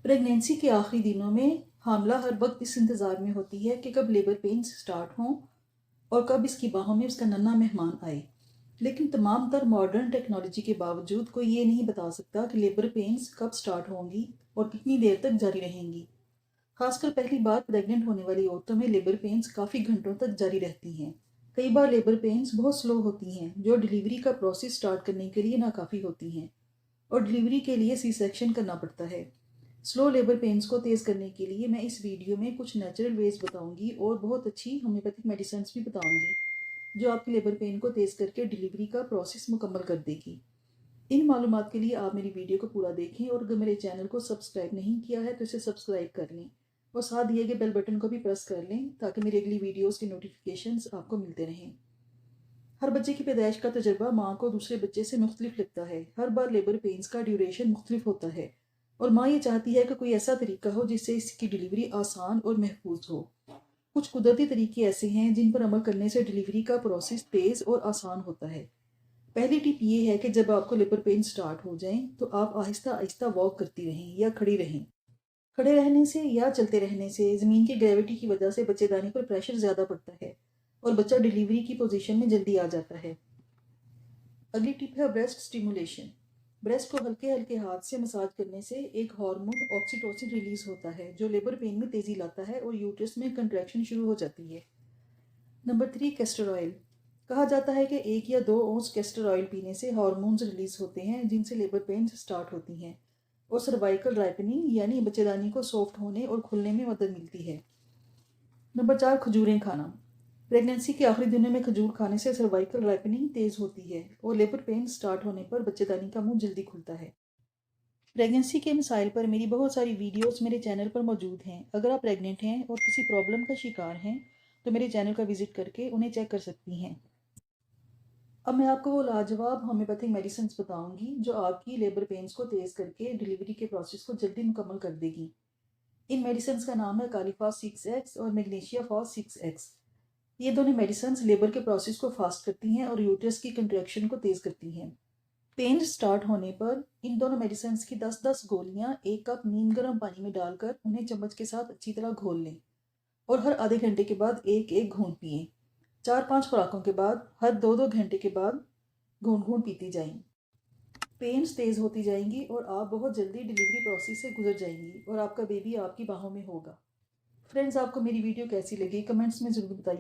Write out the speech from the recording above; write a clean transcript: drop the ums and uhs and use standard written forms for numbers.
Pregnancy के आखिरी दिनों में हामला हर वक्त इस इंतज़ार में होती है कि कब लेबर पेन्स स्टार्ट हों और कब इसकी बाहों में उसका नन्हा मेहमान आए। लेकिन तमाम तर मॉडर्न टेक्नोलॉजी के बावजूद कोई ये नहीं बता सकता कि लेबर पेन्स कब स्टार्ट होंगी और कितनी देर तक जारी रहेंगी। खासकर पहली बार प्रेग्नेंट होने वाली औरतों में लेबर पेन्स काफ़ी घंटों तक जारी रहती हैं। कई बार लेबर पेन्स बहुत स्लो होती हैं, जो डिलीवरी का प्रोसेस स्टार्ट करने के लिए नाकाफ़ी होती हैं और डिलीवरी के लिए सी सेक्शन करना पड़ता है। स्लो लेबर पेन्स को तेज़ करने के लिए मैं इस वीडियो में कुछ नेचुरल वेज बताऊंगी और बहुत अच्छी होम्योपैथिक मेडिसिन भी बताऊंगी जो आपके लेबर पेन को तेज़ करके डिलीवरी का प्रोसेस मुकम्मल कर देगी। इन मालूमात के लिए आप मेरी वीडियो को पूरा देखें और अगर मेरे चैनल को सब्सक्राइब नहीं किया है तो इसे सब्सक्राइब कर लें और साथ दिए गए बेल बटन को भी प्रेस कर लें ताकि मेरी अगली वीडियोज़ के नोटिफिकेशंस आपको मिलते रहें। हर बच्चे की पैदाइश का तजर्बा माँ को दूसरे बच्चे से मुख्तलिफ लगता है। हर बार लेबर पेन्स का ड्यूरेशन मुख्तलिफ होता है और माँ ये चाहती है कि कोई ऐसा तरीका हो जिससे इसकी डिलीवरी आसान और महफूज हो। कुछ कुदरती तरीके ऐसे हैं जिन पर अमल करने से डिलीवरी का प्रोसेस तेज़ और आसान होता है। पहली टिप ये है कि जब आपको लेबर पेन स्टार्ट हो जाएं तो आप आहिस्ता आहिस्ता वॉक करती रहें या खड़ी रहें। खड़े रहने से या चलते रहने से ज़मीन की ग्रेविटी की वजह से बच्चेदानी पर प्रेशर ज़्यादा पड़ता है और बच्चा डिलीवरी की पोजीशन में जल्दी आ जाता है। अगली टिप है ब्रेस्ट स्टिमुलेशन। ब्रेस्ट को हल्के हल्के हाथ से मसाज करने से एक हार्मोन ऑक्सीटोसिन रिलीज होता है जो लेबर पेन में तेज़ी लाता है और यूट्रस में कंट्रैक्शन शुरू हो जाती है। Number 3, castor oil. कहा जाता है कि 1 या 2 ओंस कैस्टर ऑयल पीने से हार्मोन्स रिलीज होते हैं जिनसे लेबर पेन स्टार्ट होती हैं और सर्वाइकल राइपनिंग यानी बच्चेदानी को सॉफ्ट होने और खुलने में मदद मिलती है। नंबर 4, खजूरें खाना। प्रेगनेंसी के आखिरी दिनों में खजूर खाने से सर्वाइकल राइपनिंग तेज़ होती है और लेबर पेन स्टार्ट होने पर बच्चेदानी का मुंह जल्दी खुलता है। प्रेगनेंसी के मसाइल पर मेरी बहुत सारी वीडियोस मेरे चैनल पर मौजूद हैं। अगर आप प्रेग्नेंट हैं और किसी प्रॉब्लम का शिकार हैं तो मेरे चैनल का विजिट करके उन्हें चेक कर सकती हैं। अब मैं आपको वो लाजवाब होम्योपैथिक मेडिसिन बताऊंगी जो आपकी लेबर पेन्स को तेज़ करके डिलीवरी के प्रोसेस को जल्दी मुकम्मल कर देगी। इन मेडिसिन का नाम है कालीफास 6X और मैग्नीशिया फॉस 6X। ये दोनों मेडिसिन लेबर के प्रोसेस को फास्ट करती हैं और यूट्रस की कंट्रैक्शन को तेज़ करती हैं। पेन स्टार्ट होने पर इन दोनों मेडिसिन की 10-10 गोलियां 1 कप नीम गर्म पानी में डालकर उन्हें चम्मच के साथ अच्छी तरह घोल लें और हर आधे घंटे के बाद एक एक घूंट पिएं। 4-5 खुराकों के बाद हर 2-2 घंटे के बाद घूंट घूंट पीती जाएं। पेन्स तेज़ होती जाएंगी और आप बहुत जल्दी डिलीवरी प्रोसेस से गुजर जाएंगी और आपका बेबी आपकी बाहों में होगा। फ्रेंड्स, आपको मेरी वीडियो कैसी लगी कमेंट्स में ज़रूर बताइए।